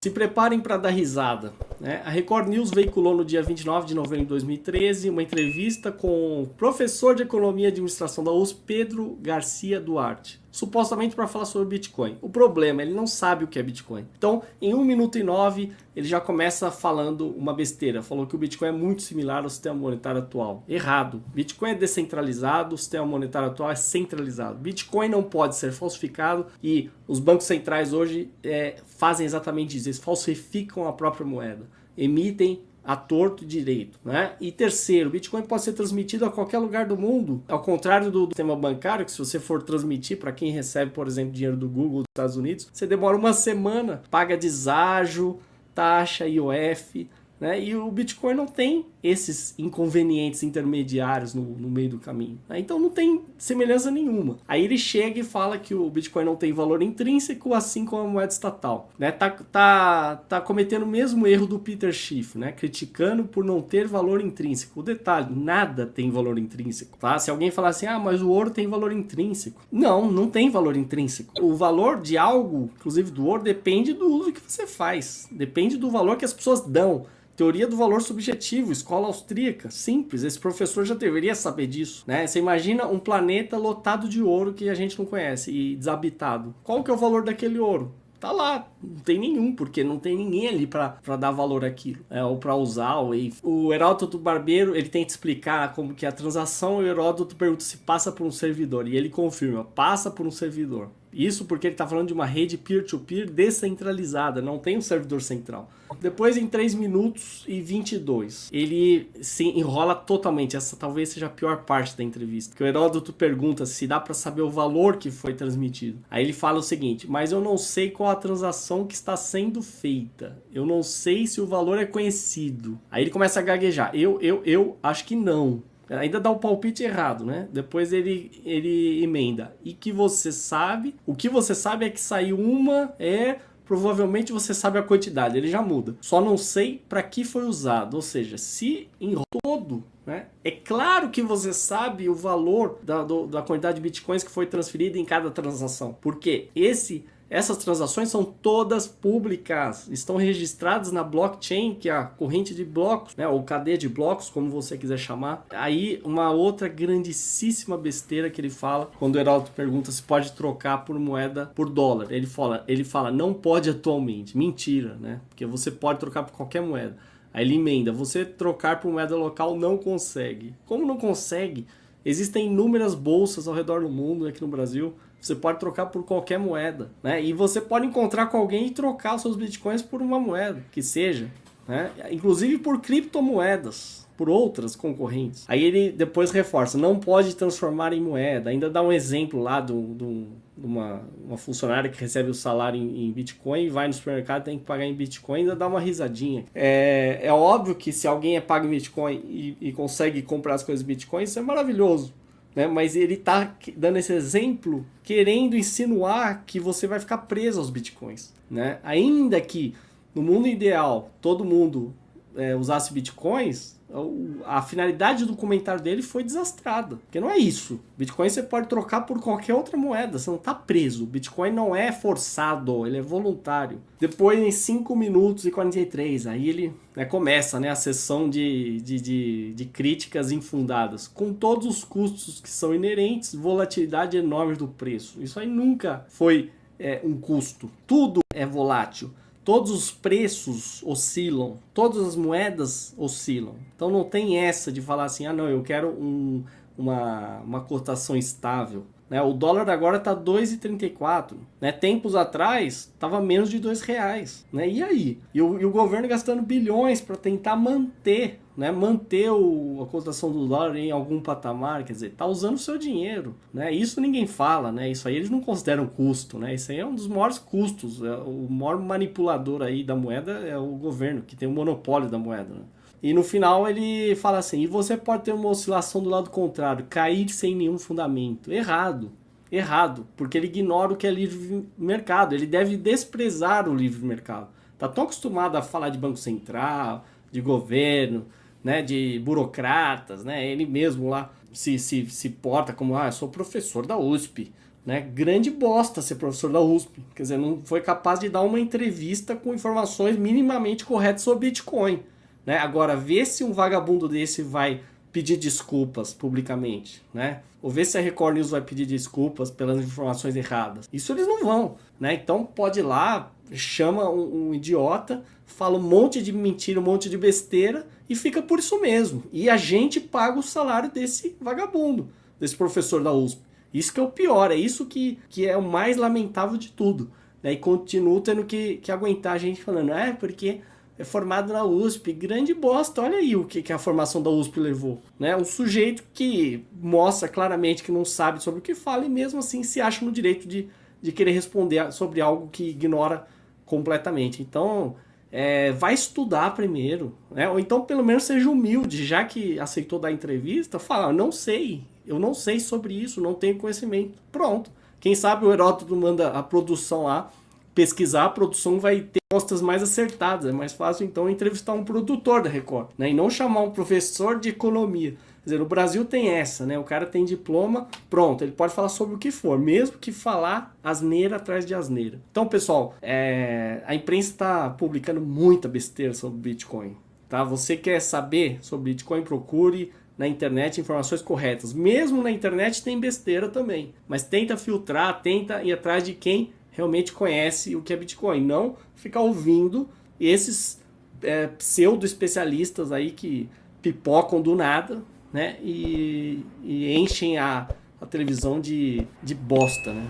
Se preparem para dar risada, né? A Record News veiculou no dia 29 de novembro de 2013 uma entrevista com o professor de Economia e Administração da USP, Pedro Garcia Duarte, supostamente para falar sobre Bitcoin. O problema, ele não sabe o que é Bitcoin. Então, em 1 minuto e 9, ele já começa falando uma besteira. Falou que o Bitcoin é muito similar ao sistema monetário atual. Errado. Bitcoin é descentralizado, o sistema monetário atual é centralizado. Bitcoin não pode ser falsificado e os bancos centrais hoje fazem exatamente isso. Eles falsificam a própria moeda. Emitem a torto e direito, né? E terceiro, Bitcoin pode ser transmitido a qualquer lugar do mundo, ao contrário do sistema bancário, que se você for transmitir para quem recebe, por exemplo, dinheiro do Google dos Estados Unidos, você demora uma semana, paga deságio, taxa, IOF, né? E o Bitcoin não tem esses inconvenientes intermediários no meio do caminho, né? Então não tem semelhança nenhuma. Aí ele chega e fala que o Bitcoin não tem valor intrínseco, assim como a moeda estatal, né? Tá cometendo o mesmo erro do Peter Schiff, né? Criticando por não ter valor intrínseco. O detalhe, nada tem valor intrínseco, tá? Se alguém falar assim, mas o ouro tem valor intrínseco. Não tem valor intrínseco. O valor de algo, inclusive do ouro, depende do uso que você faz. Depende do valor que as pessoas dão. Teoria do valor subjetivo, escola austríaca, simples, esse professor já deveria saber disso, né? Você imagina um planeta lotado de ouro que a gente não conhece e desabitado. Qual que é o valor daquele ouro? Tá lá, não tem nenhum, porque não tem ninguém ali para dar valor àquilo, ou para usar. O Heródoto Barbeiro, ele tenta explicar como que é a transação, e o Heródoto pergunta se passa por um servidor, e ele confirma, passa por um servidor. Isso porque ele está falando de uma rede peer-to-peer descentralizada, não tem um servidor central. Depois, em 3 minutos e 22, ele se enrola totalmente. Essa talvez seja a pior parte da entrevista. Que o Heródoto pergunta se dá para saber o valor que foi transmitido. Aí ele fala o seguinte, mas eu não sei qual a transação que está sendo feita. Eu não sei se o valor é conhecido. Aí ele começa a gaguejar. Eu acho que não. Ainda dá o palpite errado, né? Depois ele emenda. E que você sabe... O que você sabe é que saiu uma... Provavelmente você sabe a quantidade. Ele já muda. Só não sei para que foi usado. Ou seja, se em todo... né? É claro que você sabe o valor da quantidade de bitcoins que foi transferida em cada transação. Porque essas transações são todas públicas, estão registradas na blockchain, que é a corrente de blocos, né, ou cadeia de blocos, como você quiser chamar. Aí uma outra grandíssima besteira que ele fala, quando o Heródoto pergunta se pode trocar por moeda, por dólar. Ele fala não pode atualmente. Mentira, né? Porque você pode trocar por qualquer moeda. Aí ele emenda, você trocar por moeda local não consegue. Como não consegue? Existem inúmeras bolsas ao redor do mundo, aqui no Brasil. Você pode trocar por qualquer moeda, né? E você pode encontrar com alguém e trocar os seus bitcoins por uma moeda, que seja, né? Inclusive por criptomoedas, por outras concorrentes. Aí ele depois reforça, não pode transformar em moeda. Ainda dá um exemplo lá de uma funcionária que recebe o salário em Bitcoin e vai no supermercado, tem que pagar em Bitcoin, ainda dá uma risadinha. É óbvio que se alguém é pago em Bitcoin e consegue comprar as coisas em Bitcoin, isso é maravilhoso. Né? Mas ele está dando esse exemplo querendo insinuar que você vai ficar preso aos bitcoins, né? Ainda que no mundo ideal todo mundo usasse bitcoins, a finalidade do comentário dele foi desastrada, porque não é isso. Bitcoin você pode trocar por qualquer outra moeda, você não está preso. Bitcoin não é forçado, ele é voluntário. Depois, em 5 minutos e 43, aí ele começa, né, a sessão de críticas infundadas, com todos os custos que são inerentes, volatilidade enorme do preço. Isso aí nunca foi um custo. Tudo é volátil. Todos os preços oscilam, todas as moedas oscilam. Então não tem essa de falar assim, não, eu quero uma cotação estável. Né? O dólar agora está 2,34. Né? Tempos atrás estava menos de R$2. Né? E aí? E o governo gastando bilhões para tentar manter, né? Manter a cotação do dólar em algum patamar, quer dizer, está usando o seu dinheiro. Né? Isso ninguém fala, né? Isso aí eles não consideram custo. Né? Isso aí é um dos maiores custos. O maior manipulador aí da moeda é o governo, que tem o monopólio da moeda. Né? E no final ele fala assim, e você pode ter uma oscilação do lado contrário, cair sem nenhum fundamento. Errado, porque ele ignora o que é livre mercado, ele deve desprezar o livre mercado. Está tão acostumado a falar de Banco Central, de governo, né, de burocratas, né, ele mesmo lá se porta como, eu sou professor da USP, né? Grande bosta ser professor da USP. Quer dizer, não foi capaz de dar uma entrevista com informações minimamente corretas sobre Bitcoin, né? Agora, ver se um vagabundo desse vai pedir desculpas publicamente, né? Ou ver se a Record News vai pedir desculpas pelas informações erradas. Isso eles não vão, né? Então pode ir lá, chama um idiota, fala um monte de mentira, um monte de besteira e fica por isso mesmo. E a gente paga o salário desse vagabundo, desse professor da USP. Isso que é o pior, é isso que é o mais lamentável de tudo, né? E continuo tendo que aguentar a gente falando, porque é formado na USP, grande bosta, olha aí o que a formação da USP levou, né? Um sujeito que mostra claramente que não sabe sobre o que fala e mesmo assim se acha no direito de querer responder sobre algo que ignora completamente. Então, vai estudar primeiro, né? Ou então pelo menos seja humilde, já que aceitou dar entrevista, fala, eu não sei sobre isso, não tenho conhecimento. Pronto. Quem sabe o Heródoto manda a produção lá pesquisar, a produção vai ter respostas mais acertadas. É mais fácil, então, entrevistar um produtor da Record, né? E não chamar um professor de economia. Quer dizer, no Brasil tem essa, né? O cara tem diploma, pronto, ele pode falar sobre o que for, mesmo que falar asneira atrás de asneira. Então, pessoal, a imprensa está publicando muita besteira sobre Bitcoin, tá? Você quer saber sobre Bitcoin, procure na internet informações corretas. Mesmo na internet tem besteira também, mas tenta filtrar, tenta ir atrás de quem realmente conhece o que é Bitcoin, não ficar ouvindo esses pseudo-especialistas aí que pipocam do nada, né, e enchem a televisão de bosta, né.